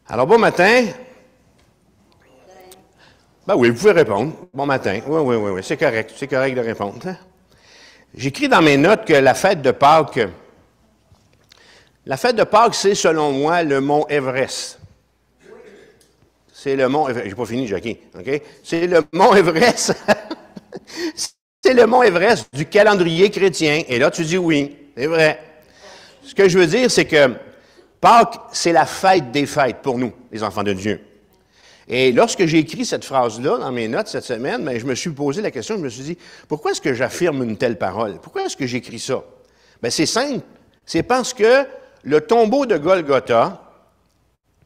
Alors, bon matin. Ben oui, vous pouvez répondre. Bon matin. Oui, c'est correct de répondre. Hein? J'écris dans mes notes que la fête de Pâques, c'est, selon moi, le mont Everest. C'est le mont Everest. J'ai pas fini, Jackie. OK? C'est le mont Everest. C'est le mont Everest du calendrier chrétien. Et là, tu dis oui, c'est vrai. Ce que je veux dire, c'est que Pâques, c'est la fête des fêtes pour nous, les enfants de Dieu. Et lorsque j'ai écrit cette phrase-là dans mes notes cette semaine, bien, je me suis posé la question, je me suis dit, pourquoi est-ce que j'affirme une telle parole? Pourquoi est-ce que j'écris ça? Bien, c'est simple. C'est parce que le tombeau de Golgotha,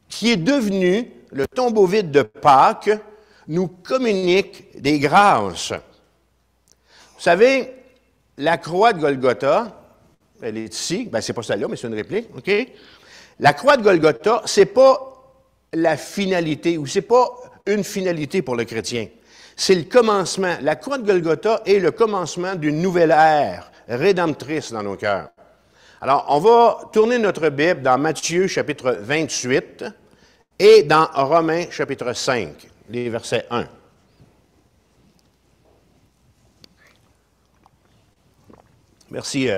qui est devenu le tombeau vide de Pâques, nous communique des grâces. Vous savez, la croix de Golgotha, elle est ici. Bien, c'est pas celle-là, mais c'est une réplique, OK? La croix de Golgotha, c'est pas la finalité, ou c'est pas une finalité pour le chrétien. C'est le commencement. La croix de Golgotha est le commencement d'une nouvelle ère rédemptrice dans nos cœurs. Alors, on va tourner notre Bible dans Matthieu, chapitre 28, et dans Romains, chapitre 5, les versets 1. Merci.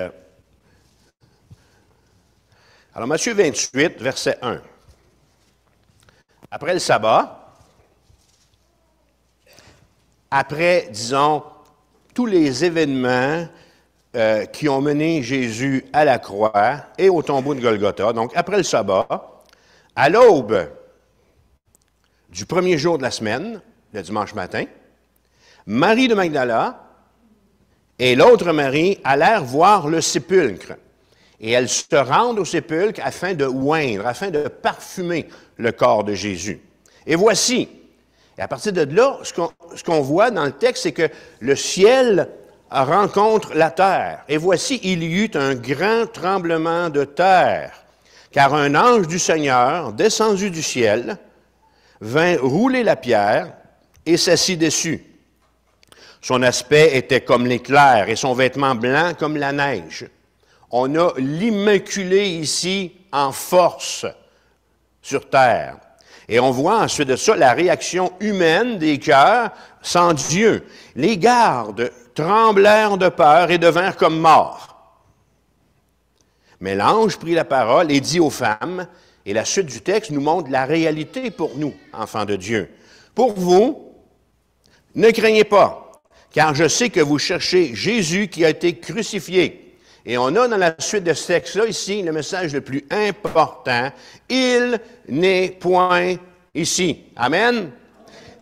Alors, Matthieu 28, verset 1. Après le sabbat, après, disons, tous les événements qui ont mené Jésus à la croix et au tombeau de Golgotha, donc après le sabbat, à l'aube du premier jour de la semaine, le dimanche matin, Marie de Magdala et l'autre Marie allèrent voir le sépulcre. Et elles se rendent au sépulcre afin de oindre, afin de parfumer le corps de Jésus. Et voici, et à partir de là, ce qu'on voit dans le texte, c'est que le ciel rencontre la terre. Et voici, il y eut un grand tremblement de terre, car un ange du Seigneur, descendu du ciel, vint rouler la pierre et s'assit dessus. Son aspect était comme l'éclair et son vêtement blanc comme la neige. On a l'Immaculé ici en force sur terre. Et on voit ensuite de ça la réaction humaine des cœurs sans Dieu. Les gardes tremblèrent de peur et devinrent comme morts. Mais l'ange prit la parole et dit aux femmes, et la suite du texte nous montre la réalité pour nous, enfants de Dieu. Pour vous, ne craignez pas, car je sais que vous cherchez Jésus qui a été crucifié. Et on a dans la suite de ce texte-là, ici, le message le plus important. Il n'est point ici. Amen.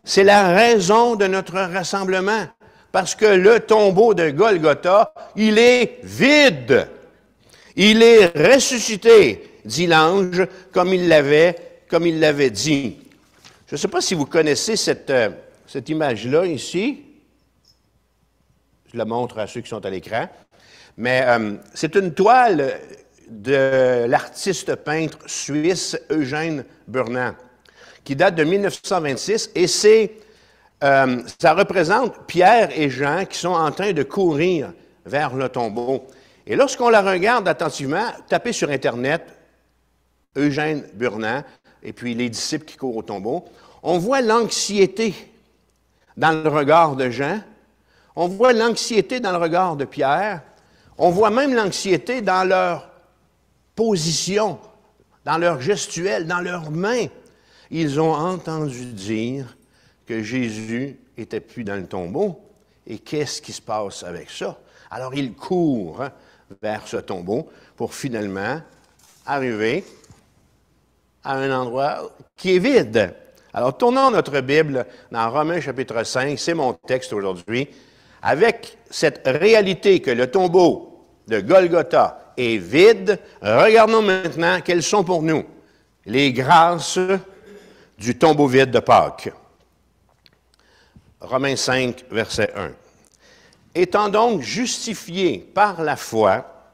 C'est la raison de notre rassemblement. Parce que le tombeau de Golgotha, il est vide. Il est ressuscité, dit l'ange, comme il l'avait dit. Je ne sais pas si vous connaissez cette image-là ici. Je la montre à ceux qui sont à l'écran. Mais c'est une toile de l'artiste peintre suisse Eugène Burnand, qui date de 1926, et ça représente Pierre et Jean qui sont en train de courir vers le tombeau. Et lorsqu'on la regarde attentivement, tapez sur Internet Eugène Burnand, et puis les disciples qui courent au tombeau, on voit l'anxiété dans le regard de Jean, on voit l'anxiété dans le regard de Pierre, on voit même l'anxiété dans leur position, dans leur gestuelle, dans leurs mains. Ils ont entendu dire que Jésus n'était plus dans le tombeau. Et qu'est-ce qui se passe avec ça? Alors, ils courent vers ce tombeau pour finalement arriver à un endroit qui est vide. Alors, tournons notre Bible dans Romains chapitre 5, c'est mon texte aujourd'hui, avec cette réalité que le tombeau de Golgotha est vide, regardons maintenant quelles sont pour nous les grâces du tombeau vide de Pâques. Romains 5, verset 1. Étant donc justifiés par la foi,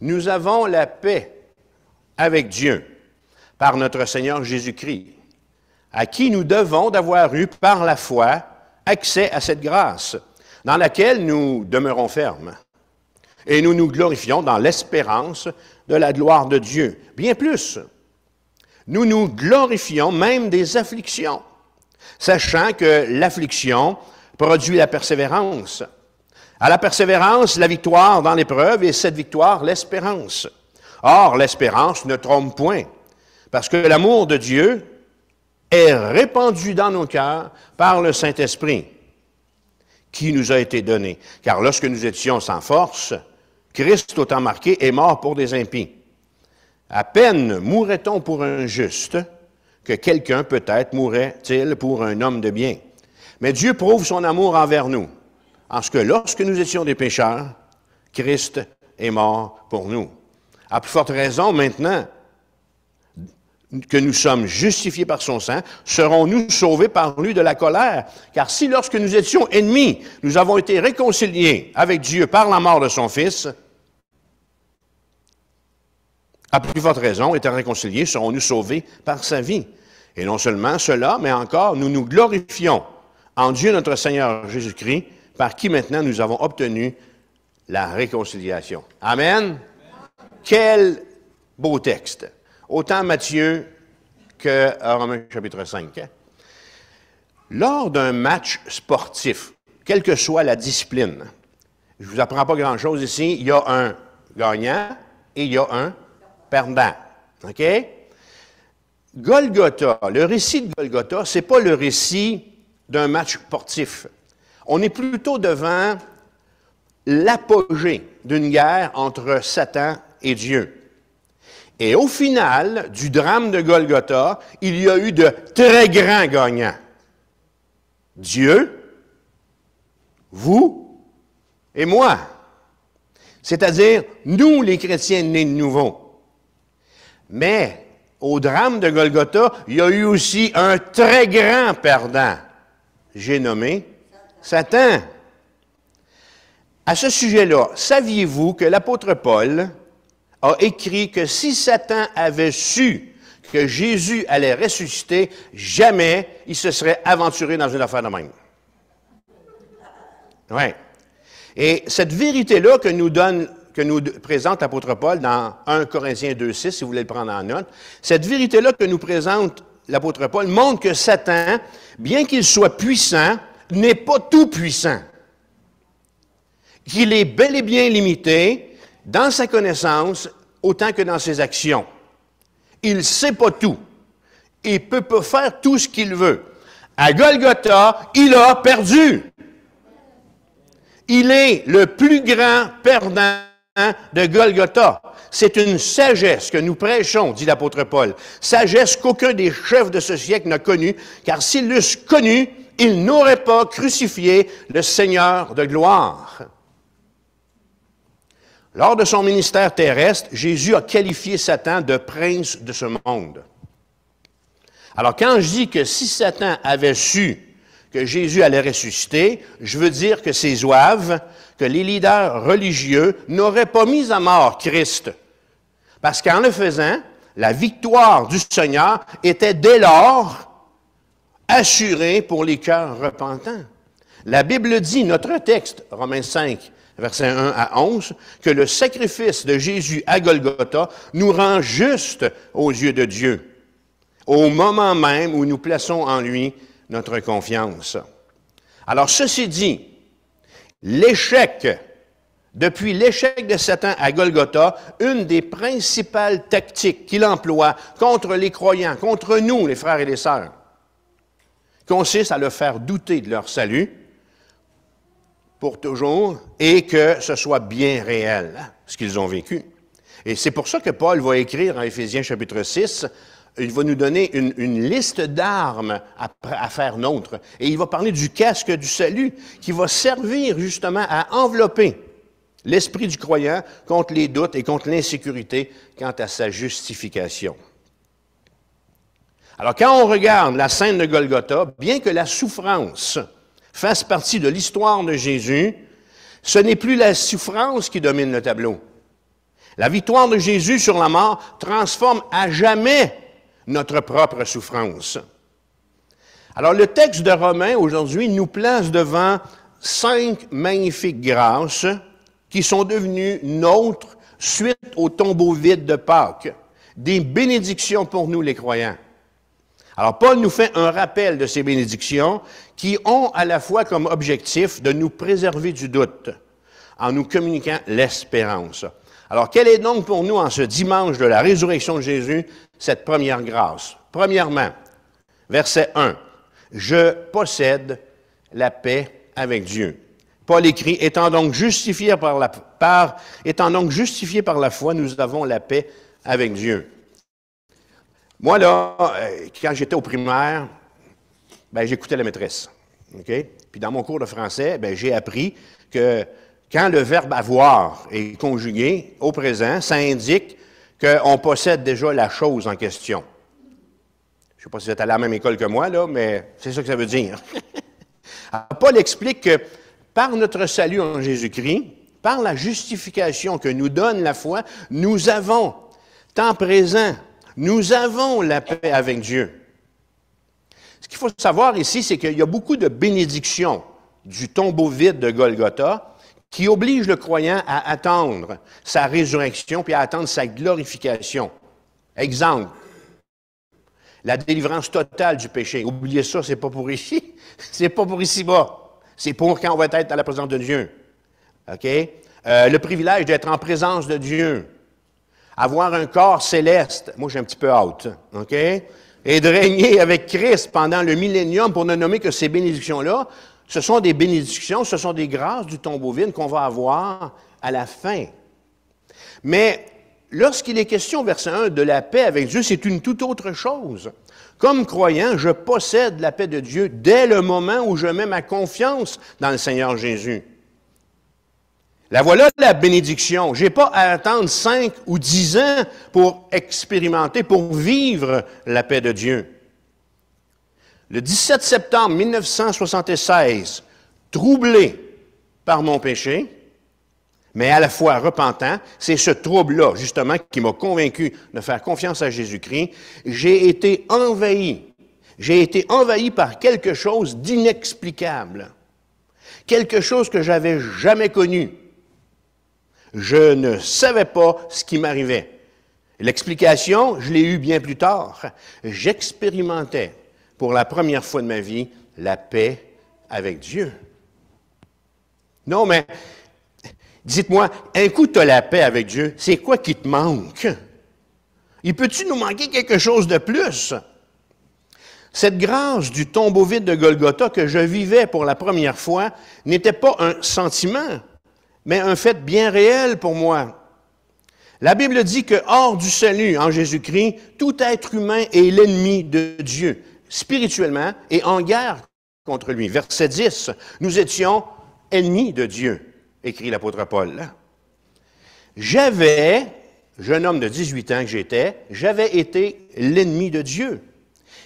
nous avons la paix avec Dieu par notre Seigneur Jésus-Christ, à qui nous devons d'avoir eu par la foi accès à cette grâce, dans laquelle nous demeurons fermes. Et nous nous glorifions dans l'espérance de la gloire de Dieu. Bien plus, nous nous glorifions même des afflictions, sachant que l'affliction produit la persévérance. À la persévérance, la victoire dans l'épreuve, et cette victoire, l'espérance. Or, l'espérance ne trompe point, parce que l'amour de Dieu est répandu dans nos cœurs par le Saint-Esprit, qui nous a été donné. Car lorsque nous étions sans force, Christ, au temps marqué, est mort pour des impies. À peine mourrait-on pour un juste, que quelqu'un peut-être mourrait-il pour un homme de bien. Mais Dieu prouve son amour envers nous, en ce que lorsque nous étions des pécheurs, Christ est mort pour nous. À plus forte raison, maintenant que nous sommes justifiés par son sang, serons-nous sauvés par lui de la colère. Car si lorsque nous étions ennemis, nous avons été réconciliés avec Dieu par la mort de son Fils, à plus forte raison, étant réconciliés, serons-nous sauvés par sa vie. Et non seulement cela, mais encore, nous nous glorifions en Dieu notre Seigneur Jésus-Christ, par qui maintenant nous avons obtenu la réconciliation. Amen. Quel beau texte. Autant Matthieu que Romains chapitre 5. Lors d'un match sportif, quelle que soit la discipline, je ne vous apprends pas grand-chose ici, il y a un gagnant et il y a un perdant. OK? Golgotha, le récit de Golgotha, ce n'est pas le récit d'un match sportif. On est plutôt devant l'apogée d'une guerre entre Satan et Dieu. Et au final du drame de Golgotha, il y a eu de très grands gagnants. Dieu, vous et moi. C'est-à-dire, nous, les chrétiens nés de nouveau. Mais, au drame de Golgotha, il y a eu aussi un très grand perdant. J'ai nommé Satan. À ce sujet-là, saviez-vous que l'apôtre Paul a écrit que si Satan avait su que Jésus allait ressusciter, jamais il se serait aventuré dans une affaire de même. Oui. Et cette vérité-là que nous présente l'apôtre Paul dans 1 Corinthiens 2,6, si vous voulez le prendre en note, cette vérité-là que nous présente l'apôtre Paul montre que Satan, bien qu'il soit puissant, n'est pas tout puissant. Qu'il est bel et bien limité dans sa connaissance autant que dans ses actions. Il ne sait pas tout. Il ne peut pas faire tout ce qu'il veut. À Golgotha, il a perdu. Il est le plus grand perdant de Golgotha. C'est une sagesse que nous prêchons, dit l'apôtre Paul. Sagesse qu'aucun des chefs de ce siècle n'a connue, car s'ils l'eussent connue, ils n'auraient pas crucifié le Seigneur de gloire. Lors de son ministère terrestre, Jésus a qualifié Satan de prince de ce monde. Alors, quand je dis que si Satan avait su que Jésus allait ressusciter, je veux dire que ces zouaves, que les leaders religieux n'auraient pas mis à mort Christ. Parce qu'en le faisant, la victoire du Seigneur était dès lors assurée pour les cœurs repentants. La Bible dit, notre texte, Romains 5, versets 1 à 11, que le sacrifice de Jésus à Golgotha nous rend justes aux yeux de Dieu, au moment même où nous plaçons en lui notre confiance. Alors, ceci dit, depuis l'échec de Satan à Golgotha, une des principales tactiques qu'il emploie contre les croyants, contre nous, les frères et les sœurs, consiste à leur faire douter de leur salut pour toujours et que ce soit bien réel, ce qu'ils ont vécu. Et c'est pour ça que Paul va écrire en Éphésiens chapitre 6, il va nous donner une liste d'armes à faire nôtre. Et il va parler du casque du salut qui va servir justement à envelopper l'esprit du croyant contre les doutes et contre l'insécurité quant à sa justification. Alors, quand on regarde la scène de Golgotha, bien que la souffrance fasse partie de l'histoire de Jésus, ce n'est plus la souffrance qui domine le tableau. La victoire de Jésus sur la mort transforme à jamais notre propre souffrance. Alors, le texte de Romains, aujourd'hui, nous place devant 5 magnifiques grâces qui sont devenues nôtres suite au tombeau vide de Pâques. des bénédictions pour nous, les croyants. Alors, Paul nous fait un rappel de ces bénédictions qui ont à la fois comme objectif de nous préserver du doute en nous communiquant l'espérance. Alors, quelle est donc pour nous, en ce dimanche de la résurrection de Jésus, cette première grâce? Premièrement, verset 1, « Je possède la paix avec Dieu. » Paul écrit, « Étant donc justifiés par la foi, nous avons la paix avec Dieu. » Moi, là, quand j'étais au primaire, j'écoutais la maîtresse. Okay? Puis dans mon cours de français, j'ai appris que quand le verbe « avoir » est conjugué au présent, ça indique qu'on possède déjà la chose en question. Je ne sais pas si vous êtes allé à la même école que moi, là, mais c'est ça que ça veut dire. Alors, Paul explique que par notre salut en Jésus-Christ, par la justification que nous donne la foi, nous avons, temps présent, nous avons la paix avec Dieu. Ce qu'il faut savoir ici, c'est qu'il y a beaucoup de bénédictions du tombeau vide de Golgotha qui obligent le croyant à attendre sa résurrection puis à attendre sa glorification. Exemple, la délivrance totale du péché. Oubliez ça, c'est pas pour ici, c'est pas pour ici-bas. C'est pour quand on va être à la présence de Dieu. OK? Le privilège d'être en présence de Dieu. Avoir un corps céleste. Moi, j'ai un petit peu hâte. OK? Et de régner avec Christ pendant le millénium, pour ne nommer que ces bénédictions-là, ce sont des bénédictions, ce sont des grâces du tombeau vide qu'on va avoir à la fin. Mais lorsqu'il est question, verset 1, de la paix avec Dieu, c'est une toute autre chose. Comme croyant, je possède la paix de Dieu dès le moment où je mets ma confiance dans le Seigneur Jésus. La voilà la bénédiction. Je n'ai pas à attendre 5 ou 10 ans pour expérimenter, pour vivre la paix de Dieu. Le 17 septembre 1976, troublé par mon péché, mais à la fois repentant, c'est ce trouble-là, justement, qui m'a convaincu de faire confiance à Jésus-Christ. J'ai été envahi par quelque chose d'inexplicable, quelque chose que j'avais jamais connu. Je ne savais pas ce qui m'arrivait. L'explication, je l'ai eue bien plus tard. J'expérimentais pour la première fois de ma vie la paix avec Dieu. Non, mais dites-moi, un coup tu as la paix avec Dieu, c'est quoi qui te manque? Il peut-tu nous manquer quelque chose de plus? Cette grâce du tombeau vide de Golgotha que je vivais pour la première fois n'était pas un sentiment, mais un fait bien réel pour moi. La Bible dit que hors du salut en Jésus-Christ, tout être humain est l'ennemi de Dieu, spirituellement, et en guerre contre lui. Verset 10, nous étions ennemis de Dieu, écrit l'apôtre Paul. Jeune homme de 18 ans que j'avais été l'ennemi de Dieu.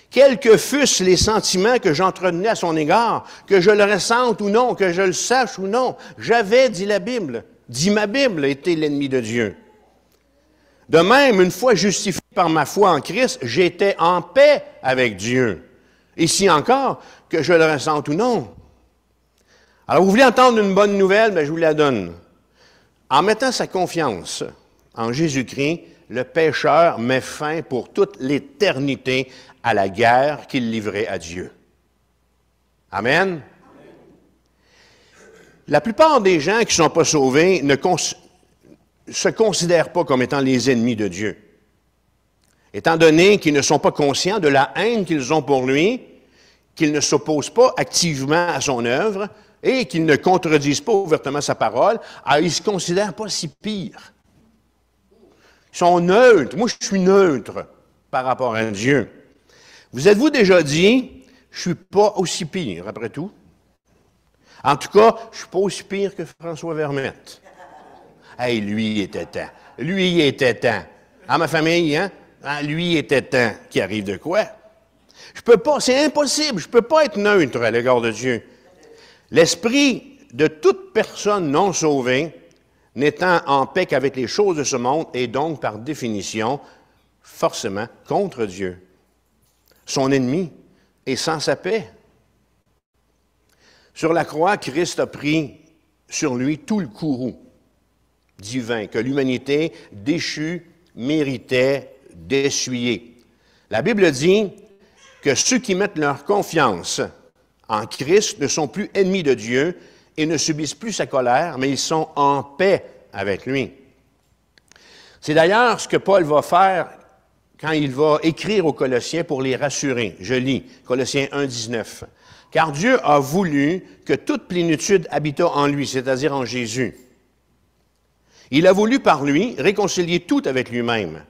Quels que fussent les sentiments que j'entretenais à son égard, que je le ressente ou non, que je le sache ou non, j'avais, dit ma Bible, été l'ennemi de Dieu. De même, une fois justifié par ma foi en Christ, j'étais en paix avec Dieu. Ici encore, que je le ressente ou non. Alors, vous voulez entendre une bonne nouvelle? Bien, je vous la donne. En mettant sa confiance en Jésus-Christ, le pécheur met fin pour toute l'éternité à la guerre qu'il livrait à Dieu. Amen? La plupart des gens qui ne sont pas sauvés ne se considèrent pas comme étant les ennemis de Dieu. Étant donné qu'ils ne sont pas conscients de la haine qu'ils ont pour lui, qu'ils ne s'opposent pas activement à son œuvre et qu'ils ne contredisent pas ouvertement sa parole, alors ils ne se considèrent pas si pires. Ils sont neutres. Moi, je suis neutre par rapport à Dieu. Vous êtes-vous déjà dit, je ne suis pas aussi pire, après tout? En tout cas, je ne suis pas aussi pire que François Vermette. Hey, lui, il était temps. Lui, il était temps. À ma famille, hein? Lui, il était temps. Qui arrive de quoi? Je peux pas, c'est impossible. Je ne peux pas être neutre à l'égard de Dieu. L'esprit de toute personne non sauvée, n'étant en paix qu'avec les choses de ce monde, est donc, par définition, forcément contre Dieu. Son ennemi est sans sa paix. Sur la croix, Christ a pris sur lui tout le courroux divin que l'humanité déchue méritait d'essuyer. La Bible dit que ceux qui mettent leur confiance en Christ ne sont plus ennemis de Dieu et ne subissent plus sa colère, mais ils sont en paix avec lui. C'est d'ailleurs ce que Paul va faire quand il va écrire aux Colossiens pour les rassurer. Je lis Colossiens 1, 19. « Car Dieu a voulu que toute plénitude habitât en lui, c'est-à-dire en Jésus. Il a voulu par lui réconcilier tout avec lui-même,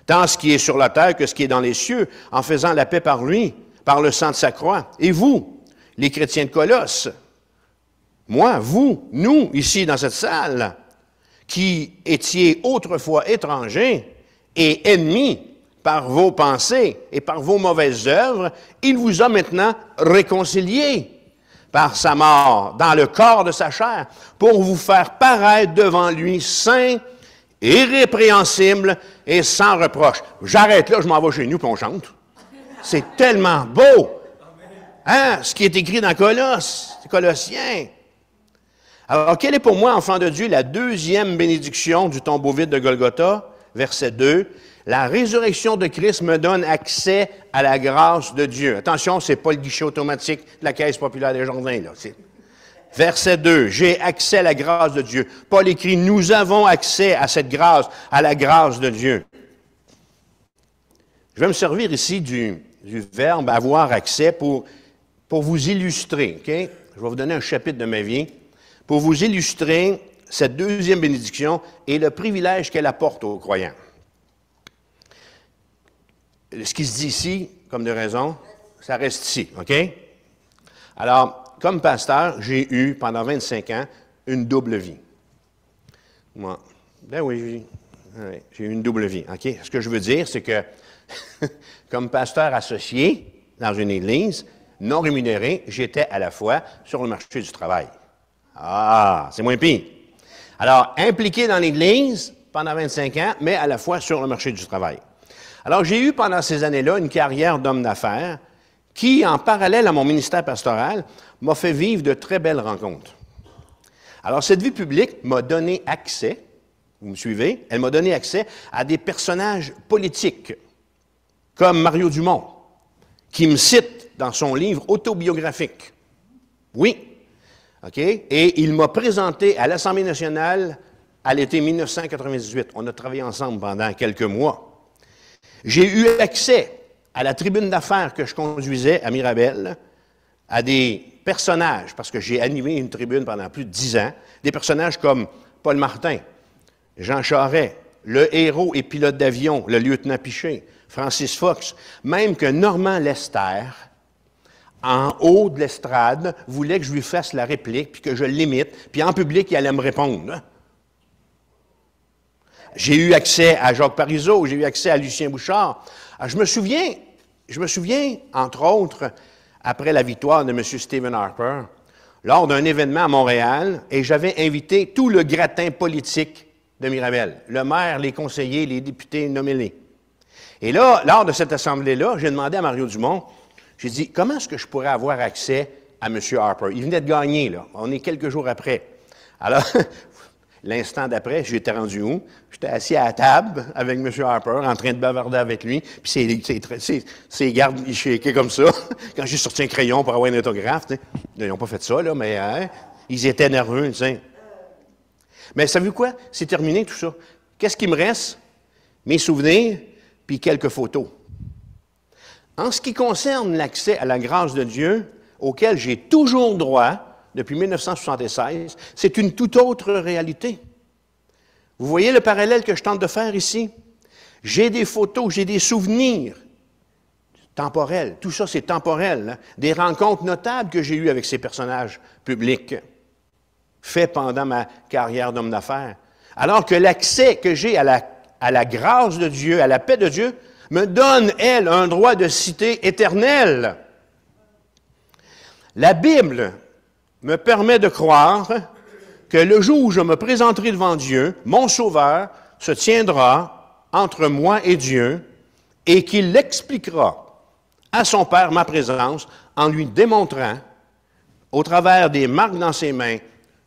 tant ce qui est sur la terre que ce qui est dans les cieux, en faisant la paix par lui, par le sang de sa croix. Et vous, les chrétiens de Colosse, moi, vous, nous, ici dans cette salle, qui étiez autrefois étrangers et ennemis par vos pensées et par vos mauvaises œuvres, il vous a maintenant réconciliés par sa mort dans le corps de sa chair pour vous faire paraître devant lui saint, irrépréhensible et sans reproche. » J'arrête là, je m'en vais chez nous puis on chante. C'est tellement beau. Hein? Ce qui est écrit dans Colossiens. Alors, quelle est pour moi, enfant de Dieu, la deuxième bénédiction du tombeau vide de Golgotha? Verset 2. La résurrection de Christ me donne accès à la grâce de Dieu. Attention, ce n'est pas le guichet automatique de la Caisse populaire des Jardins, là. Verset 2. J'ai accès à la grâce de Dieu. Paul écrit, nous avons accès à cette grâce, à la grâce de Dieu. Je vais me servir ici du verbe avoir accès pour vous illustrer, OK? Je vais vous donner un chapitre de ma vie pour vous illustrer cette deuxième bénédiction et le privilège qu'elle apporte aux croyants. Ce qui se dit ici, comme de raison, ça reste ici, OK? Alors, comme pasteur, j'ai eu, pendant 25 ans, une double vie. Moi, ben oui, j'ai eu une double vie, OK? Ce que je veux dire, c'est que, comme pasteur associé dans une église, non rémunéré, j'étais à la fois sur le marché du travail. Ah, c'est moins pire. Alors, impliqué dans l'Église pendant 25 ans, mais à la fois sur le marché du travail. Alors, j'ai eu pendant ces années-là une carrière d'homme d'affaires qui, en parallèle à mon ministère pastoral, m'a fait vivre de très belles rencontres. Alors, cette vie publique m'a donné accès, vous me suivez, elle m'a donné accès à des personnages politiques, comme Mario Dumont, qui me cite dans son livre autobiographique. Oui. OK? Et il m'a présenté à l'Assemblée nationale à l'été 1998. On a travaillé ensemble pendant quelques mois. J'ai eu accès à la tribune d'affaires que je conduisais à Mirabel, à des personnages, parce que j'ai animé une tribune pendant plus de 10 ans, des personnages comme Paul Martin, Jean Charest, le héros et pilote d'avion, le lieutenant Piché, Francis Fox, même que Normand Lester, en haut de l'estrade, voulait que je lui fasse la réplique, puis que je l'imite, puis en public, il allait me répondre. J'ai eu accès à Jacques Parizeau, j'ai eu accès à Lucien Bouchard. Alors, je me souviens, entre autres, après la victoire de M. Stephen Harper, lors d'un événement à Montréal, et j'avais invité tout le gratin politique de Mirabel, le maire, les conseillers, les députés, nommez-les. Et là, lors de cette assemblée-là, j'ai demandé à Mario Dumont, j'ai dit, comment est-ce que je pourrais avoir accès à M. Harper? Il venait de gagner, là. On est quelques jours après. Alors, l'instant d'après, j'étais rendu où? J'étais assis à la table avec M. Harper, en train de bavarder avec lui, puis ses gardes, ils shakaient comme ça. Quand j'ai sorti un crayon pour avoir un autographe, ils n'ont pas fait ça, là, mais hein, ils étaient nerveux, tu sais. Mais savez-vous quoi? C'est terminé tout ça. Qu'est-ce qui me reste? Mes souvenirs, puis quelques photos. En ce qui concerne l'accès à la grâce de Dieu, auquel j'ai toujours droit depuis 1976, c'est une toute autre réalité. Vous voyez le parallèle que je tente de faire ici? J'ai des photos, j'ai des souvenirs temporels. Tout ça, c'est temporel. Hein? Des rencontres notables que j'ai eues avec ces personnages publics, faits pendant ma carrière d'homme d'affaires. Alors que l'accès que j'ai à la grâce de Dieu, à la paix de Dieu, me donne, elle, un droit de cité éternel. La Bible me permet de croire que le jour où je me présenterai devant Dieu, mon Sauveur se tiendra entre moi et Dieu et qu'il expliquera à son Père ma présence en lui démontrant, au travers des marques dans ses mains,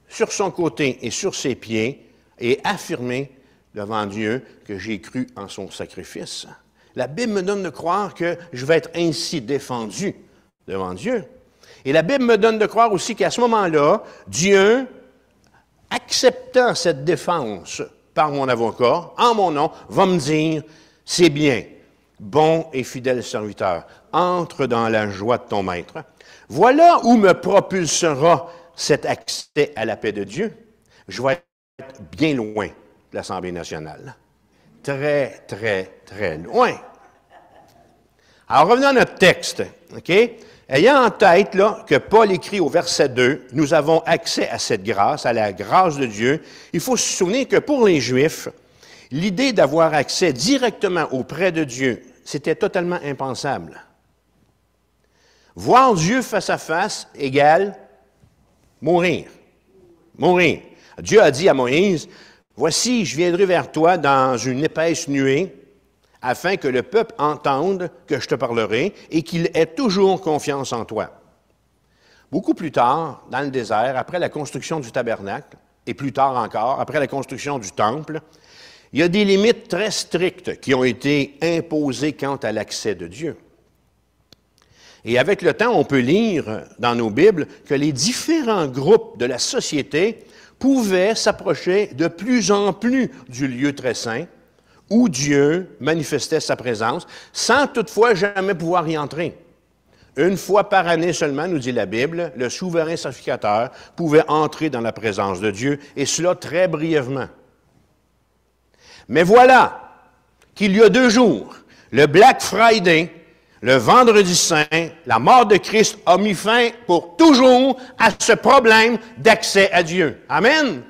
sur son côté et sur ses pieds, et affirmer devant Dieu que j'ai cru en son sacrifice. La Bible me donne de croire que je vais être ainsi défendu devant Dieu. Et la Bible me donne de croire aussi qu'à ce moment-là, Dieu, acceptant cette défense par mon avocat, en mon nom, va me dire, c'est bien, bon et fidèle serviteur, entre dans la joie de ton maître. Voilà où me propulsera cet accès à la paix de Dieu. Je vais être bien loin de l'Assemblée nationale. Très, très, très loin. Alors, revenons à notre texte, OK? Ayant en tête là, que Paul écrit au verset 2, « Nous avons accès à cette grâce, à la grâce de Dieu », il faut se souvenir que pour les Juifs, l'idée d'avoir accès directement auprès de Dieu, c'était totalement impensable. Voir Dieu face à face égale mourir. Mourir. Dieu a dit à Moïse, « Voici, je viendrai vers toi dans une épaisse nuée, afin que le peuple entende que je te parlerai et qu'il ait toujours confiance en toi. » Beaucoup plus tard, dans le désert, après la construction du tabernacle, et plus tard encore, après la construction du temple, il y a des limites très strictes qui ont été imposées quant à l'accès de Dieu. Et avec le temps, on peut lire dans nos Bibles que les différents groupes de la société pouvaient s'approcher de plus en plus du lieu très saint, où Dieu manifestait sa présence, sans toutefois jamais pouvoir y entrer. Une fois par année seulement, nous dit la Bible, le souverain sacrificateur pouvait entrer dans la présence de Dieu, et cela très brièvement. Mais voilà qu'il y a 2 jours, le Black Friday, le vendredi saint, la mort de Christ a mis fin pour toujours à ce problème d'accès à Dieu. Amen.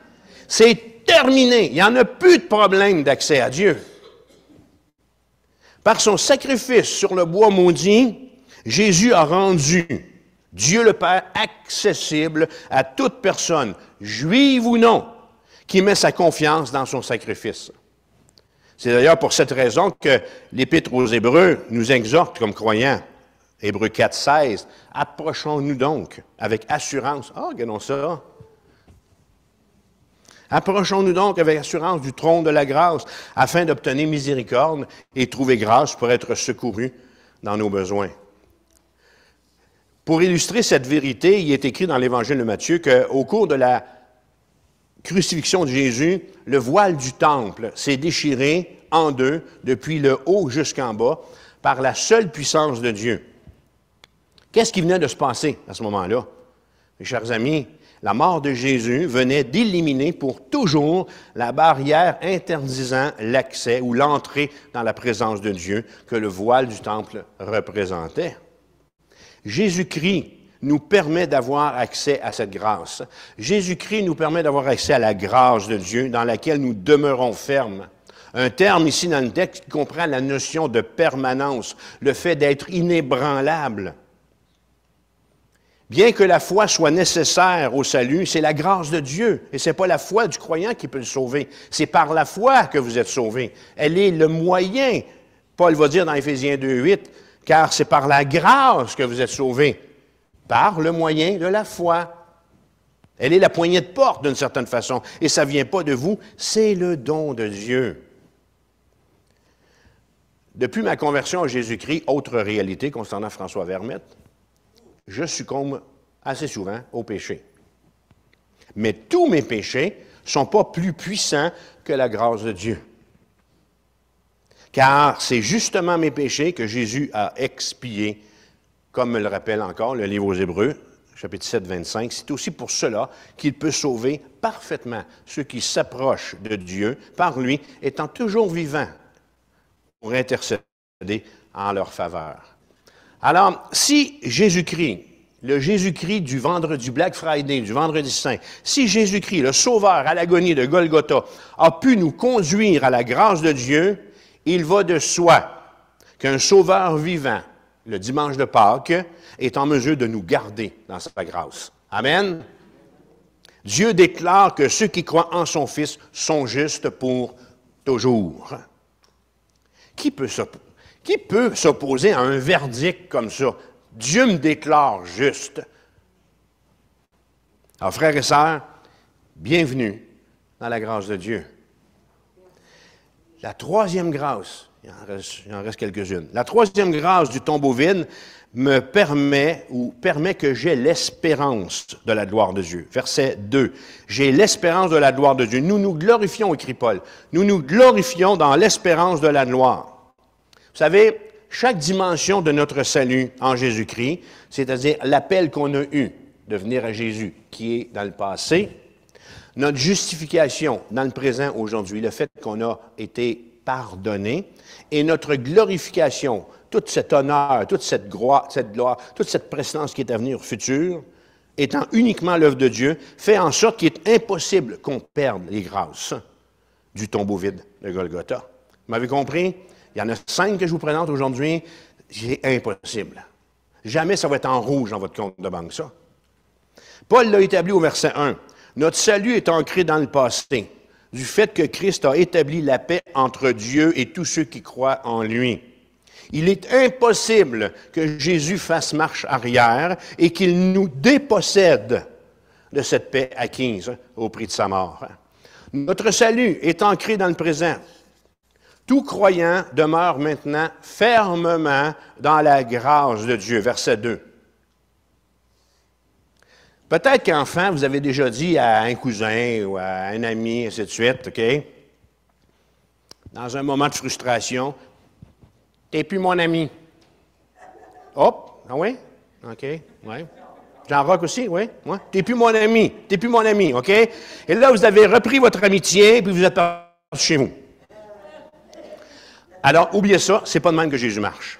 C'est terminé. Il n'y en a plus de problème d'accès à Dieu. Par son sacrifice sur le bois maudit, Jésus a rendu Dieu le Père accessible à toute personne, juive ou non, qui met sa confiance dans son sacrifice. C'est d'ailleurs pour cette raison que l'Épître aux Hébreux nous exhorte comme croyants. Hébreux 4, 16. « Approchons-nous donc avec assurance. » Ah, regardons ça. « Approchons-nous donc avec assurance du trône de la grâce, afin d'obtenir miséricorde et trouver grâce pour être secourus dans nos besoins. » Pour illustrer cette vérité, il est écrit dans l'Évangile de Matthieu qu'au cours de la crucifixion de Jésus, le voile du temple s'est déchiré en 2, depuis le haut jusqu'en bas, par la seule puissance de Dieu. Qu'est-ce qui venait de se passer à ce moment-là? Mes chers amis, la mort de Jésus venait d'éliminer pour toujours la barrière interdisant l'accès ou l'entrée dans la présence de Dieu que le voile du temple représentait. Jésus-Christ nous permet d'avoir accès à cette grâce. Jésus-Christ nous permet d'avoir accès à la grâce de Dieu dans laquelle nous demeurons fermes. Un terme ici dans le texte qui comprend la notion de permanence, le fait d'être inébranlable. Bien que la foi soit nécessaire au salut, c'est la grâce de Dieu et ce n'est pas la foi du croyant qui peut le sauver. C'est par la foi que vous êtes sauvés. Elle est le moyen, Paul va dire dans Éphésiens 2:8, car c'est par la grâce que vous êtes sauvés. Par le moyen de la foi. Elle est la poignée de porte d'une certaine façon. Et ça ne vient pas de vous, c'est le don de Dieu. Depuis ma conversion à Jésus-Christ, autre réalité concernant François Vermette, je succombe assez souvent au péché. Mais tous mes péchés ne sont pas plus puissants que la grâce de Dieu. Car c'est justement mes péchés que Jésus a expiés. Comme me le rappelle encore le livre aux Hébreux, chapitre 7, 25, c'est aussi pour cela qu'il peut sauver parfaitement ceux qui s'approchent de Dieu par lui, étant toujours vivants pour intercéder en leur faveur. Alors, si Jésus-Christ, le Jésus-Christ du vendredi, du Black Friday, du vendredi saint, si Jésus-Christ, le Sauveur à l'agonie de Golgotha, a pu nous conduire à la grâce de Dieu, il va de soi qu'un Sauveur vivant, le dimanche de Pâques, est en mesure de nous garder dans sa grâce. Amen. Dieu déclare que ceux qui croient en son Fils sont justes pour toujours. Qui peut s'opposer à un verdict comme ça? Dieu me déclare juste. Alors, frères et sœurs, bienvenue dans la grâce de Dieu. La troisième grâce, il en reste quelques-unes. La troisième grâce du tombeau vide me permet que j'ai l'espérance de la gloire de Dieu. Verset 2. J'ai l'espérance de la gloire de Dieu. Nous nous glorifions, écrit Paul. Nous nous glorifions dans l'espérance de la gloire. Vous savez, chaque dimension de notre salut en Jésus-Christ, c'est-à-dire l'appel qu'on a eu de venir à Jésus, qui est dans le passé, notre justification dans le présent aujourd'hui, le fait qu'on a été pardonné, et notre glorification, tout cet honneur, toute cette gloire, toute cette prestance qui est à venir futur, étant uniquement l'œuvre de Dieu, fait en sorte qu'il est impossible qu'on perde les grâces du tombeau vide de Golgotha. Vous m'avez compris? Il y en a 5 que je vous présente aujourd'hui. C'est impossible. Jamais ça va être en rouge dans votre compte de banque, ça. Paul l'a établi au verset 1. Notre salut est ancré dans le passé, du fait que Christ a établi la paix entre Dieu et tous ceux qui croient en lui. Il est impossible que Jésus fasse marche arrière et qu'il nous dépossède de cette paix acquise au prix de sa mort. Notre salut est ancré dans le présent. Tout croyant demeure maintenant fermement dans la grâce de Dieu. Verset 2. Peut-être qu'enfant, vous avez déjà dit à un cousin ou à un ami, ainsi de suite, OK? Dans un moment de frustration, « T'es plus mon ami. » Hop, ah oui? OK, oui. Jean-Roch aussi, oui? Ouais. « T'es plus mon ami. T'es plus mon ami. » OK? Et là, vous avez repris votre amitié, puis vous êtes parti chez vous. Alors, oubliez ça, c'est pas de même que Jésus marche.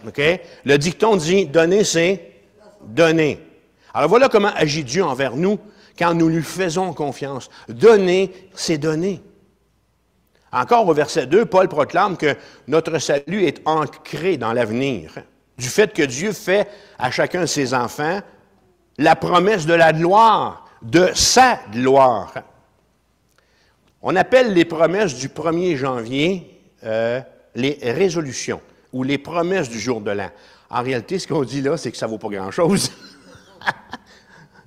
OK? Le dicton dit, donner, c'est donner. Alors, voilà comment agit Dieu envers nous quand nous lui faisons confiance. Donner, c'est donner. Encore au verset 2, Paul proclame que notre salut est ancré dans l'avenir, du fait que Dieu fait à chacun de ses enfants la promesse de la gloire, de sa gloire. On appelle les promesses du 1er janvier les résolutions ou les promesses du jour de l'an. En réalité, ce qu'on dit là, c'est que ça ne vaut pas grand-chose.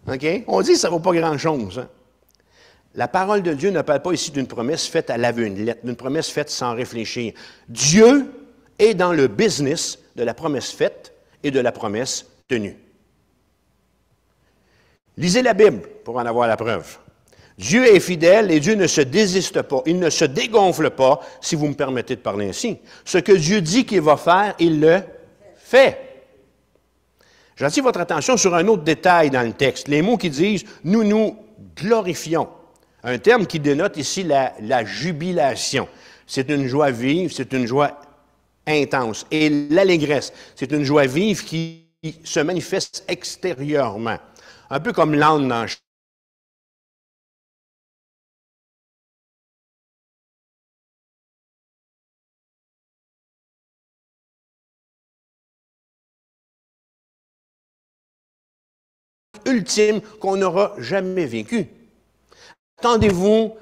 OK? On dit que ça ne vaut pas grand-chose. Hein? La parole de Dieu ne parle pas ici d'une promesse faite à l'aveuglette, d'une promesse faite sans réfléchir. Dieu est dans le business de la promesse faite et de la promesse tenue. Lisez la Bible pour en avoir la preuve. Dieu est fidèle et Dieu ne se désiste pas. Il ne se dégonfle pas, si vous me permettez de parler ainsi. Ce que Dieu dit qu'il va faire, il le fait. J'attire votre attention sur un autre détail dans le texte. Les mots qui disent « nous nous glorifions ». Un terme qui dénote ici la jubilation. C'est une joie vive, c'est une joie intense. Et l'allégresse, c'est une joie vive qui se manifeste extérieurement. Un peu comme l'âne dans ultime qu'on n'aura jamais vécu. Attendez-vous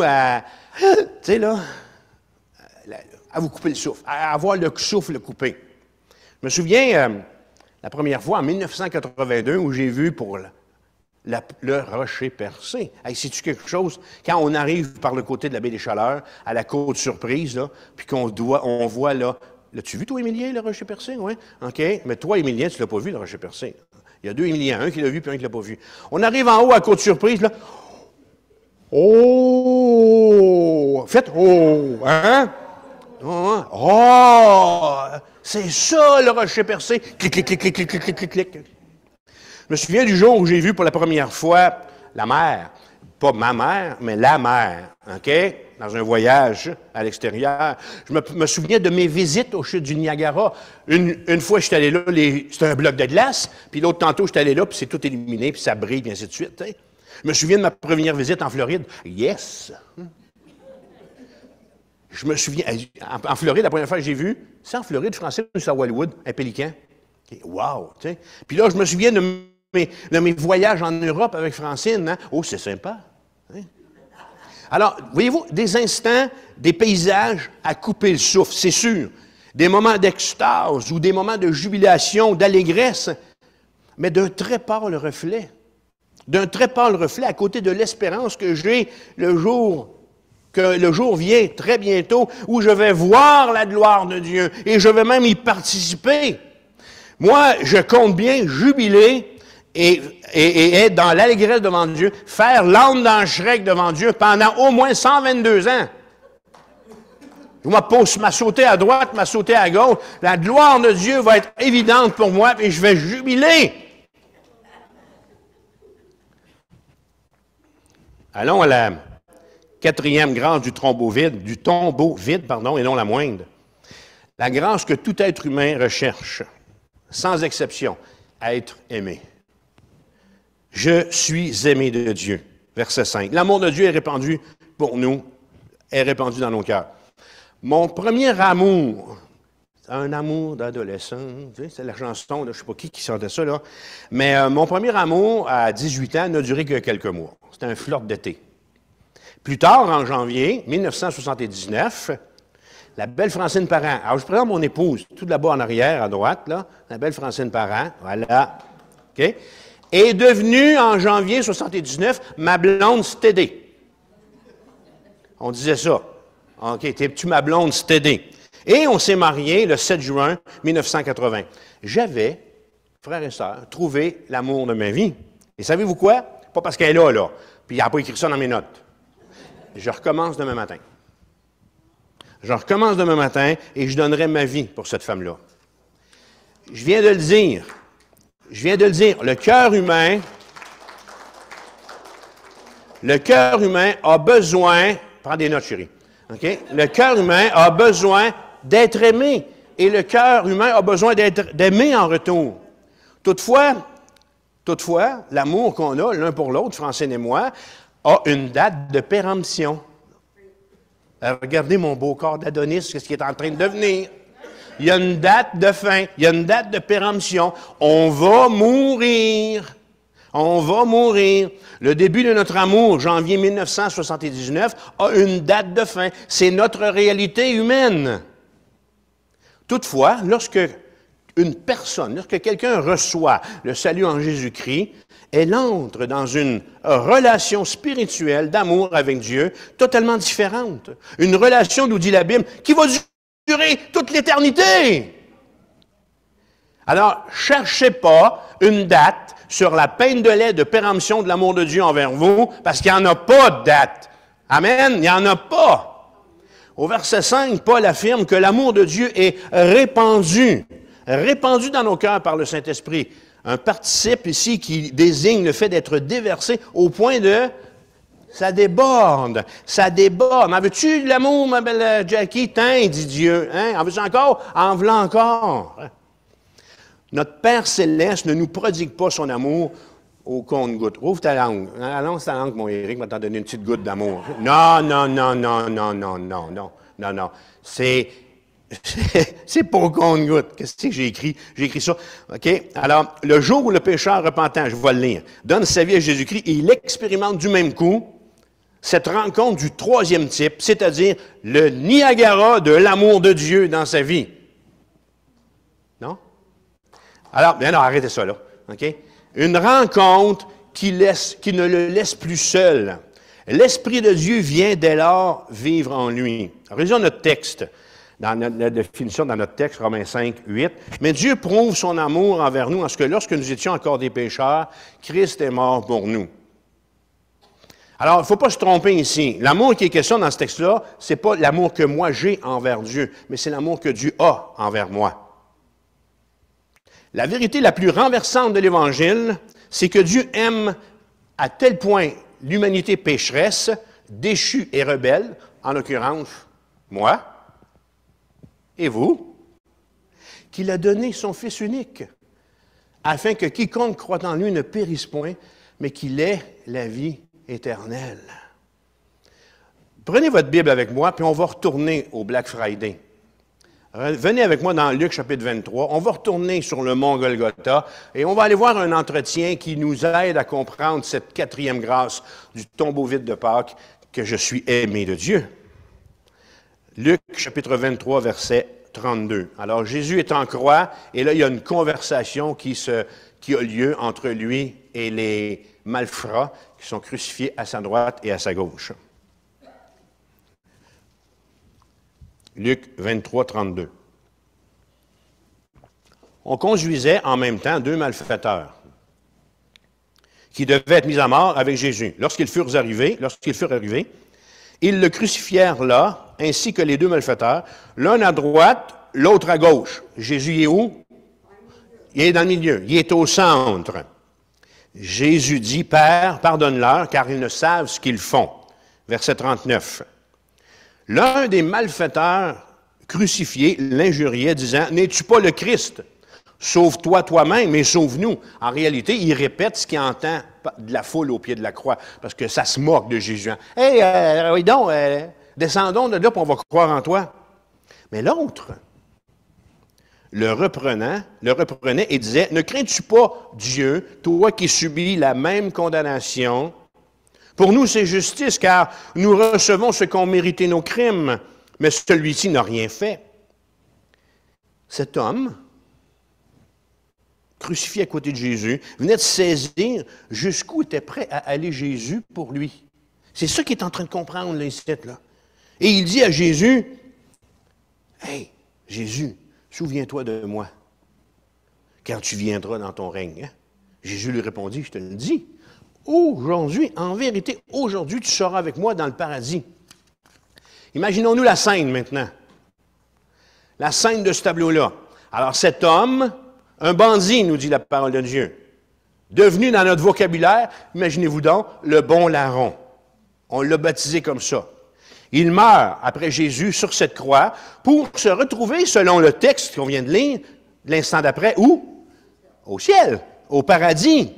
à, tu sais là, à vous couper le souffle, à avoir le souffle coupé. Je me souviens, la première fois, en 1982, où j'ai vu pour le rocher percé. Hey, sais-tu quelque chose? Quand on arrive par le côté de la baie des Chaleurs, à la côte surprise, là, puis on voit là, l'as-tu vu toi, Émilien, le rocher percé? Oui. OK. Mais toi, Émilien, tu ne l'as pas vu, le rocher percé. Il y a 2 Émiliens, un qui l'a vu puis un qui ne l'a pas vu. On arrive en haut à côte surprise, là. Oh! Faites oh! Hein? Oh! C'est ça, le rocher percé. Clic, clic, clic, clic, clic, clic, clic, clic. Je me souviens du jour où j'ai vu pour la première fois la mer. Pas ma mère, mais la mer. OK? Dans un voyage à l'extérieur. Je me souviens de mes visites aux chutes du Niagara. Une fois, je suis allé là, c'était un bloc de glace, puis l'autre tantôt, je suis allé là, puis c'est tout illuminé, puis ça brille, puis ainsi de suite. T'sais. Je me souviens de ma première visite en Floride. Yes! Je me souviens, en Floride, la première fois que j'ai vu, c'est en Floride, français, c'est à Wildwood, un pélican. Wow! T'sais. Puis là, je me souviens de mes voyages en Europe avec Francine. Hein? Oh, c'est sympa! Hein? Alors, voyez-vous, des instants, des paysages à couper le souffle, c'est sûr. Des moments d'extase ou des moments de jubilation, d'allégresse, mais d'un très pâle reflet. D'un très pâle reflet à côté de l'espérance que j'ai le jour que le jour vient très bientôt où je vais voir la gloire de Dieu et je vais même y participer. Moi, je compte bien jubiler et être dans l'allégresse devant Dieu, faire l'âme dans le Shrek devant Dieu pendant au moins 122 ans. Je m'a sauté à droite, m'a sauté à gauche. La gloire de Dieu va être évidente pour moi et je vais jubiler. Allons à la quatrième grâce du tombeau vide, et non la moindre. La grâce que tout être humain recherche, sans exception, être aimé. Je suis aimé de Dieu. Verset 5. L'amour de Dieu est répandu pour nous, est répandu dans nos cœurs. Mon premier amour, un amour d'adolescent, tu sais, c'est la chanson, là, je ne sais pas qui chantait ça, là. Mais mon premier amour, à 18 ans, n'a duré que quelques mois. C'était un flirt d'été. Plus tard, en janvier 1979, la belle Francine Parent, alors je présente mon épouse, tout là-bas en arrière, à droite, là, la belle Francine Parent, voilà, OK, est devenue, en janvier 1979, ma blonde stédée. On disait ça. OK, t'es-tu ma blonde stédée? Et on s'est mariés le 7 juin 1980. J'avais, frères et sœurs, trouvé l'amour de ma vie. Et savez-vous quoi? Pas parce qu'elle est là. Puis il n'a pas écrit ça dans mes notes. Je recommence demain matin. Je recommence demain matin et je donnerai ma vie pour cette femme-là. Je viens de le dire. Le cœur humain a besoin, prends des notes, chérie, OK? Le cœur humain a besoin d'être aimé et le cœur humain a besoin d'aimer en retour. Toutefois, l'amour qu'on a l'un pour l'autre, Francine et moi, a une date de péremption. Regardez mon beau corps d'Adonis, qu'est-ce qu'il est en train de devenir. Il y a une date de fin, il y a une date de péremption. On va mourir. On va mourir. Le début de notre amour, janvier 1979, a une date de fin. C'est notre réalité humaine. Toutefois, lorsque quelqu'un reçoit le salut en Jésus-Christ, elle entre dans une relation spirituelle d'amour avec Dieu totalement différente. Une relation, nous dit la Bible, qui va durer toute l'éternité. Alors, cherchez pas une date sur la peine de lait de péremption de l'amour de Dieu envers vous, parce qu'il n'y en a pas de date. Amen, il n'y en a pas. Au verset 5, Paul affirme que l'amour de Dieu est répandu dans nos cœurs par le Saint-Esprit. Un participe ici qui désigne le fait d'être déversé au point de... Ça déborde. En veux-tu de l'amour, ma belle Jackie? Tiens, dit Dieu. Hein? En veux-tu encore? En v'là encore. Notre Père Céleste ne nous prodigue pas son amour au compte-goutte. Ouvre ta langue. Allons ta langue, mon Éric, va t'en donner une petite goutte d'amour. Non. C'est pas au compte-goutte. Qu'est-ce que j'ai écrit? J'ai écrit ça. OK? Alors, le jour où le pécheur repentant, je vais le lire, donne sa vie à Jésus-Christ et il expérimente du même coup cette rencontre du troisième type, c'est-à-dire le Niagara de l'amour de Dieu dans sa vie. Non? Alors, bien non, arrêtez ça là. OK? Une rencontre qui ne le laisse plus seul. L'Esprit de Dieu vient dès lors vivre en lui. Regardons notre texte. Dans la définition dans notre texte, Romains 5, 8. Mais Dieu prouve son amour envers nous en ce que lorsque nous étions encore des pécheurs, Christ est mort pour nous. Alors, il ne faut pas se tromper ici. L'amour qui est question dans ce texte-là, ce n'est pas l'amour que moi j'ai envers Dieu, mais c'est l'amour que Dieu a envers moi. La vérité la plus renversante de l'Évangile, c'est que Dieu aime à tel point l'humanité pécheresse, déchue et rebelle, en l'occurrence, moi, et vous, qu'il a donné son Fils unique, afin que quiconque croit en lui ne périsse point, mais qu'il ait la vie éternelle. Prenez votre Bible avec moi, puis on va retourner au Black Friday. Venez avec moi dans Luc chapitre 23. On va retourner sur le mont Golgotha et on va aller voir un entretien qui nous aide à comprendre cette quatrième grâce du tombeau vide de Pâques, que je suis aimé de Dieu. Luc chapitre 23, verset 32. Alors, Jésus est en croix, et là, il y a une conversation qui a lieu entre lui et les malfrats qui sont crucifiés à sa droite et à sa gauche. Luc 23, 32. On conduisait en même temps deux malfaiteurs qui devaient être mis à mort avec Jésus. Lorsqu'ils furent arrivés, ils le crucifièrent là, ainsi que les deux malfaiteurs, l'un à droite, l'autre à gauche. Jésus est où? Il est dans le milieu, il est au centre. Jésus dit, « Père, pardonne-leur, car ils ne savent ce qu'ils font. » Verset 39. L'un des malfaiteurs crucifiés l'injuriait, disant, « N'es-tu pas le Christ? Sauve-toi toi-même et sauve-nous. » En réalité, il répète ce qu'il entend de la foule au pied de la croix, parce que ça se moque de Jésus. « Hey, oui donc, descendons de là, puis on va croire en toi. » Mais l'autre le reprenait et disait, « Ne crains-tu pas Dieu, toi qui subis la même condamnation? Pour nous, c'est justice, car nous recevons ce qu'ont mérité nos crimes, mais celui-ci n'a rien fait. » Cet homme, crucifié à côté de Jésus, venait de saisir jusqu'où était prêt à aller Jésus pour lui. C'est ça qu'il est en train de comprendre, là, ici, là. Et il dit à Jésus, « Hey, Jésus, souviens-toi de moi quand tu viendras dans ton règne. Hein? » Jésus lui répondit, « Je te le dis, aujourd'hui, en vérité, aujourd'hui, tu seras avec moi dans le paradis. » Imaginons-nous la scène maintenant. La scène de ce tableau-là. Alors cet homme, un bandit, nous dit la parole de Dieu, devenu dans notre vocabulaire, imaginez-vous donc, le bon larron. On l'a baptisé comme ça. Il meurt après Jésus sur cette croix pour se retrouver, selon le texte qu'on vient de lire, l'instant d'après, où? Au ciel, au paradis,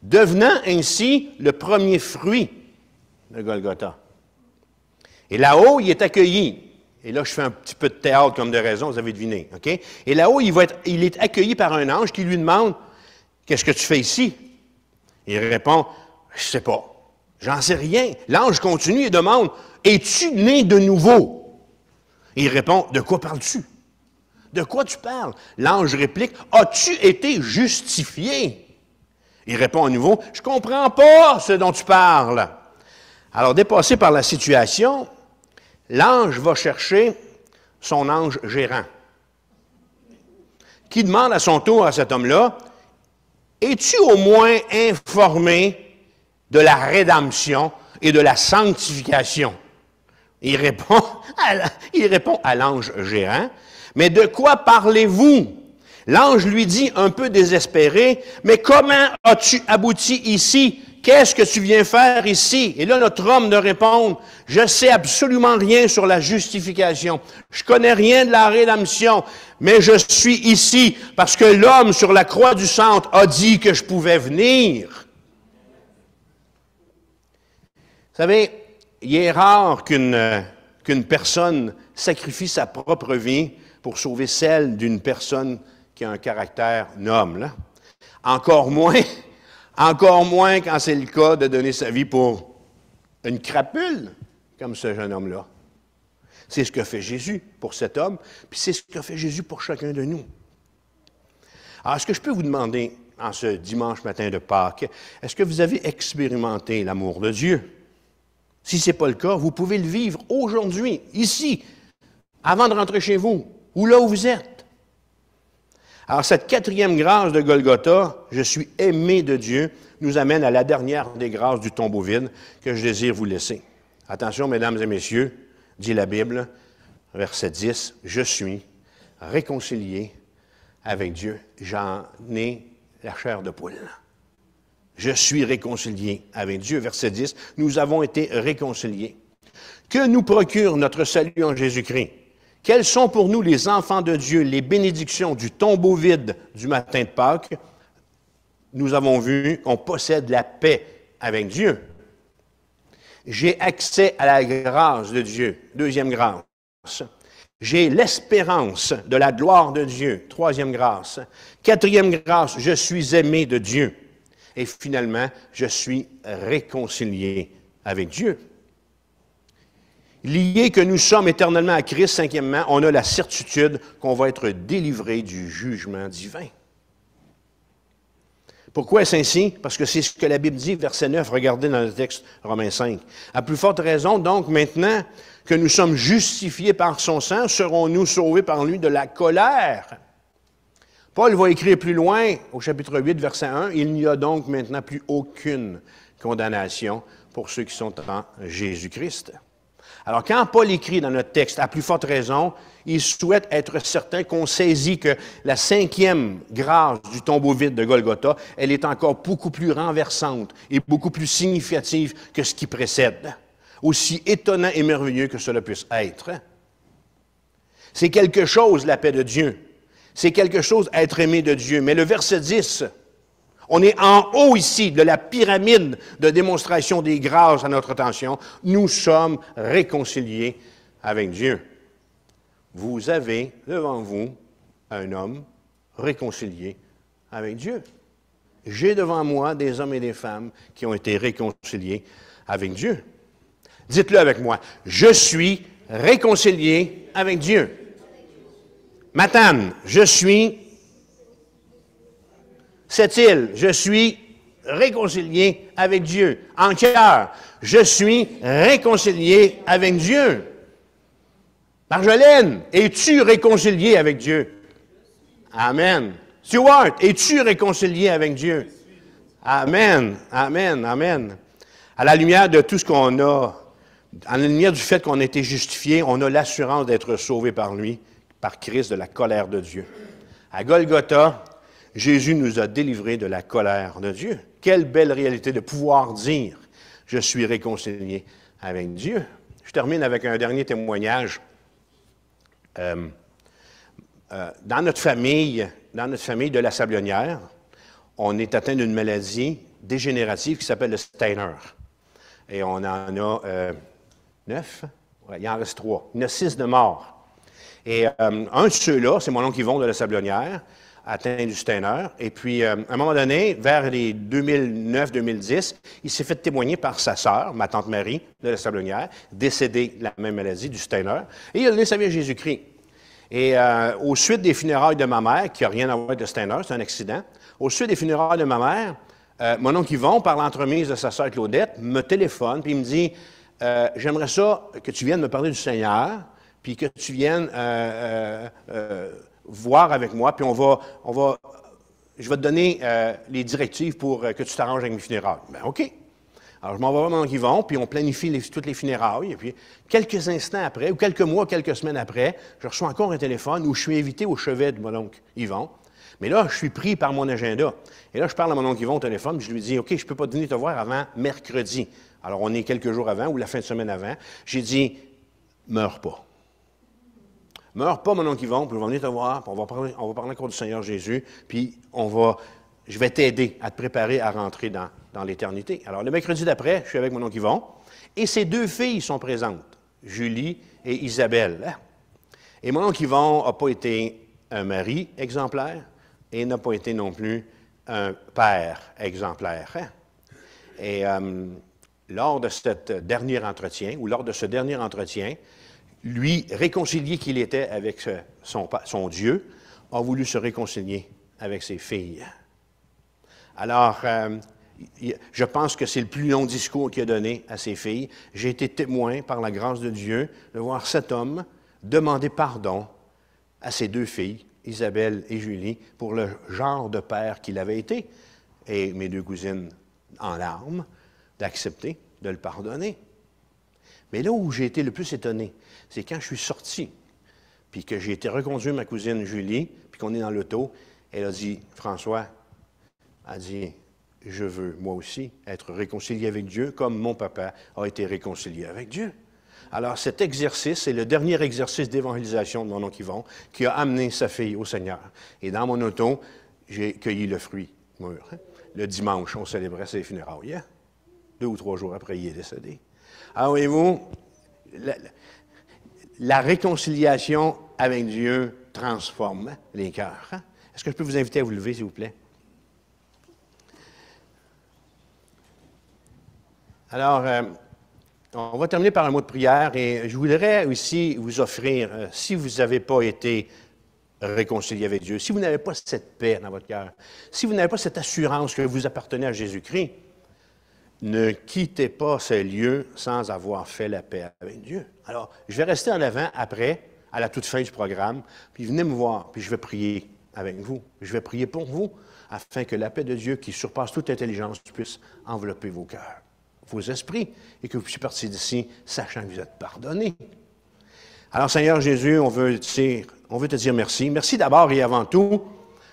devenant ainsi le premier fruit de Golgotha. Et là-haut, il est accueilli. Et là, je fais un petit peu de théâtre comme de raison, vous avez deviné. Okay? Et là-haut, il est accueilli par un ange qui lui demande, « Qu'est-ce que tu fais ici? » Il répond, « Je ne sais pas. J'en sais rien. » L'ange continue et demande, « Es-tu né de nouveau? » Il répond, « De quoi parles-tu? De quoi tu parles? » L'ange réplique, « As-tu été justifié? » Il répond à nouveau, « Je ne comprends pas ce dont tu parles. » Alors, dépassé par la situation, l'ange va chercher son ange gérant, qui demande à son tour à cet homme-là, « Es-tu au moins informé de la rédemption et de la sanctification? » Il répond à l'ange gérant, « Mais de quoi parlez-vous? » L'ange lui dit, un peu désespéré, « Mais comment as-tu abouti ici? Qu'est-ce que tu viens faire ici? » Et là, notre homme de répondre, « Je ne sais absolument rien sur la justification. Je ne connais rien de la rédemption, mais je suis ici parce que l'homme sur la croix du centre a dit que je pouvais venir. » Vous savez, il est rare qu'une personne sacrifie sa propre vie pour sauver celle d'une personne qui a un caractère noble. Encore moins quand c'est le cas de donner sa vie pour une crapule, comme ce jeune homme-là. C'est ce que fait Jésus pour cet homme, puis c'est ce que fait Jésus pour chacun de nous. Alors, est-ce que je peux vous demander, en ce dimanche matin de Pâques, est-ce que vous avez expérimenté l'amour de Dieu? Si ce n'est pas le cas, vous pouvez le vivre aujourd'hui, ici, avant de rentrer chez vous, ou là où vous êtes. Alors, cette quatrième grâce de Golgotha, « Je suis aimé de Dieu », nous amène à la dernière des grâces du tombeau vide que je désire vous laisser. Attention, mesdames et messieurs, dit la Bible, verset 10, « Je suis réconcilié avec Dieu. » J'en ai la chair de poule. Je suis réconcilié avec Dieu. Verset 10, « Nous avons été réconciliés. » Que nous procure notre salut en Jésus-Christ? Quelles sont pour nous, les enfants de Dieu, les bénédictions du tombeau vide du matin de Pâques? Nous avons vu qu'on possède la paix avec Dieu. J'ai accès à la grâce de Dieu, deuxième grâce. J'ai l'espérance de la gloire de Dieu, troisième grâce. Quatrième grâce, je suis aimé de Dieu. Et finalement, je suis réconcilié avec Dieu. Lié que nous sommes éternellement à Christ, cinquièmement, on a la certitude qu'on va être délivré du jugement divin. Pourquoi est-ce ainsi? Parce que c'est ce que la Bible dit, verset 9, regardez dans le texte Romains 5. À plus forte raison, donc, maintenant que nous sommes justifiés par son sang, serons-nous sauvés par lui de la colère? Paul va écrire plus loin, au chapitre 8, verset 1, « Il n'y a donc maintenant plus aucune condamnation pour ceux qui sont en Jésus-Christ. » Alors, quand Paul écrit dans notre texte, à plus forte raison, il souhaite être certain qu'on saisit que la 5e grâce du tombeau vide de Golgotha, elle est encore beaucoup plus renversante et beaucoup plus significative que ce qui précède, aussi étonnant et merveilleux que cela puisse être. C'est quelque chose, la paix de Dieu. C'est quelque chose, être aimé de Dieu. Mais le verset 10, on est en haut ici de la pyramide de démonstration des grâces à notre attention. Nous sommes réconciliés avec Dieu. Vous avez devant vous un homme réconcilié avec Dieu. J'ai devant moi des hommes et des femmes qui ont été réconciliés avec Dieu. Dites-le avec moi. Je suis réconcilié avec Dieu. Matane, je suis. Cette-île, je suis réconcilié avec Dieu. En cœur, je suis réconcilié avec Dieu. Marjolaine, es-tu réconcilié avec Dieu? Amen. Stuart, es-tu réconcilié avec Dieu? Amen, amen, amen. À la lumière de tout ce qu'on a, à la lumière du fait qu'on a été justifié, on a l'assurance d'être sauvé par lui, par Christ, de la colère de Dieu. À Golgotha, Jésus nous a délivrés de la colère de Dieu. Quelle belle réalité de pouvoir dire « Je suis réconcilié avec Dieu ». Je termine avec un dernier témoignage. Dans notre famille de la Sablonnière, on est atteint d'une maladie dégénérative qui s'appelle le Steiner. Et on en a 9, ouais, il en reste 3. Il y en a 6 de morts. Et un de ceux-là, c'est mon oncle Yvon de la Sablonnière, atteint du Steiner. Et puis, à un moment donné, vers les 2009-2010, il s'est fait témoigner par sa sœur, ma tante Marie, de la Sablonnière, décédée de la même maladie, du Steiner. Et il a donné sa vie à Jésus-Christ. Et aux suites des funérailles de ma mère, qui n'a rien à voir avec le Steiner, c'est un accident, aux suites des funérailles de ma mère, mon oncle Yvon, par l'entremise de sa sœur Claudette, me téléphone, puis il me dit « J'aimerais ça que tu viennes me parler du Seigneur, puis que tu viennes voir avec moi, puis je vais te donner les directives pour que tu t'arranges avec mes funérailles. » Bien, OK. Alors, je m'en vais voir mon oncle Yvon, puis on planifie toutes les funérailles, et puis quelques instants après, ou quelques mois, quelques semaines après, je reçois encore un téléphone où je suis invité au chevet de mon oncle Yvon. Mais là, je suis pris par mon agenda. Et là, je parle à mon oncle Yvon au téléphone, puis je lui dis « OK, je ne peux pas venir te voir avant mercredi. » Alors, on est quelques jours avant, ou la fin de semaine avant. J'ai dit « Meurs pas. Meurs pas, mon oncle Yvon, puis on va venir te voir, puis on va parler encore du Seigneur Jésus, puis je vais t'aider à te préparer à rentrer dans l'éternité. » Alors, le mercredi d'après, je suis avec mon oncle Yvon, et ses 2 filles sont présentes, Julie et Isabelle. Et mon oncle Yvon n'a pas été un mari exemplaire, et n'a pas été non plus un père exemplaire. Et lors de ce dernier entretien, lui, réconcilié qu'il était avec son Dieu, a voulu se réconcilier avec ses filles. Alors, je pense que c'est le plus long discours qu'il a donné à ses filles. J'ai été témoin, par la grâce de Dieu, de voir cet homme demander pardon à ses 2 filles, Isabelle et Julie, pour le genre de père qu'il avait été. Et mes 2 cousines, en larmes, d'accepter de le pardonner. Mais là où j'ai été le plus étonné, c'est quand je suis sorti, puis que j'ai été reconduire ma cousine Julie, puis qu'on est dans l'auto, elle a dit, « François, elle dit, je veux, moi aussi, être réconcilié avec Dieu, comme mon papa a été réconcilié avec Dieu. » Alors, cet exercice, c'est le dernier exercice d'évangélisation de mon oncle Yvon qui a amené sa fille au Seigneur. Et dans mon auto, j'ai cueilli le fruit mûr. Le dimanche, on célébrait ses funérailles. 2 ou 3 jours après, il est décédé. Alors, voyez-vous, la réconciliation avec Dieu transforme les cœurs. Est-ce que je peux vous inviter à vous lever, s'il vous plaît? Alors, on va terminer par un mot de prière et je voudrais aussi vous offrir, si vous n'avez pas été réconcilié avec Dieu, si vous n'avez pas cette paix dans votre cœur, si vous n'avez pas cette assurance que vous appartenez à Jésus-Christ, ne quittez pas ces lieux sans avoir fait la paix avec Dieu. Alors, je vais rester en avant après, à la toute fin du programme, puis venez me voir, puis je vais prier avec vous. Je vais prier pour vous, afin que la paix de Dieu, qui surpasse toute intelligence, puisse envelopper vos cœurs, vos esprits, et que vous puissiez partir d'ici, sachant que vous êtes pardonnés. Alors, Seigneur Jésus, on veut te dire merci. Merci d'abord et avant tout,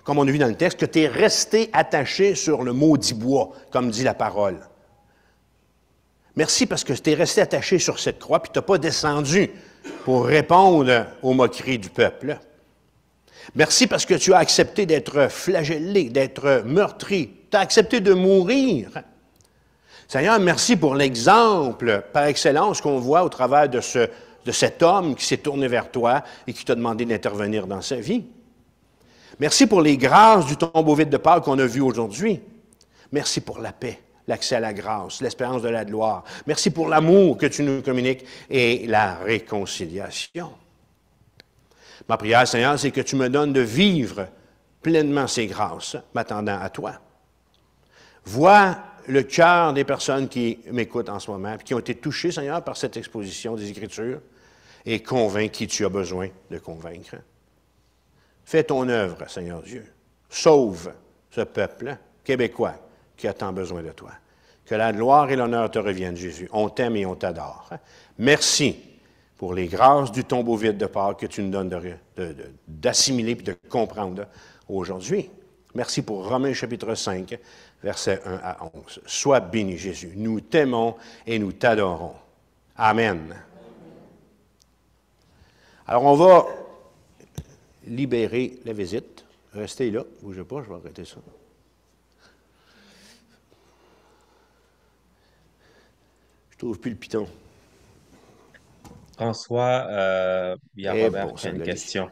comme on a vu dans le texte, que tu es resté attaché sur le maudit bois, comme dit la parole. Merci parce que tu es resté attaché sur cette croix, puis tu n'as pas descendu pour répondre aux moqueries du peuple. Merci parce que tu as accepté d'être flagellé, d'être meurtri. Tu as accepté de mourir. Seigneur, merci pour l'exemple par excellence qu'on voit au travers de cet homme qui s'est tourné vers toi et qui t'a demandé d'intervenir dans sa vie. Merci pour les grâces du tombeau vide de Pâques qu'on a vu aujourd'hui. Merci pour la paix, l'accès à la grâce, l'espérance de la gloire. Merci pour l'amour que tu nous communiques et la réconciliation. Ma prière, Seigneur, c'est que tu me donnes de vivre pleinement ces grâces, m'attendant à toi. Vois le cœur des personnes qui m'écoutent en ce moment, et qui ont été touchées, Seigneur, par cette exposition des Écritures, et convainc qui tu as besoin de convaincre. Fais ton œuvre, Seigneur Dieu. Sauve ce peuple québécois qui a tant besoin de toi. Que la gloire et l'honneur te reviennent, Jésus. On t'aime et on t'adore. Merci pour les grâces du tombeau vide de Pâques que tu nous donnes d'assimiler et de comprendre aujourd'hui. Merci pour Romains chapitre 5, versets 1 à 11. Sois béni, Jésus. Nous t'aimons et nous t'adorons. Amen. Alors, on va libérer la visite. Restez là. Ne bougez pas, je vais arrêter ça. Je trouve plus le piton. François, il y a Robert qui a une question.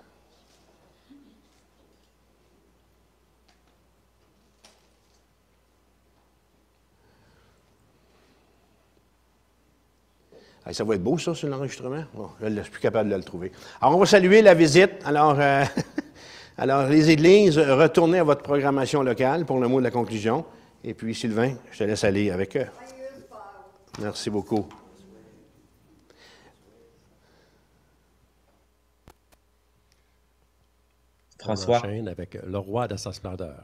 Ça va être beau, ça, sur l'enregistrement? Bon, je ne suis plus capable de le trouver. Alors, on va saluer la visite. Alors, les églises, retournez à votre programmation locale pour le mot de la conclusion. Et puis, Sylvain, je te laisse aller avec eux. Merci beaucoup. François. On enchaîne avec le roi de sa splendeur.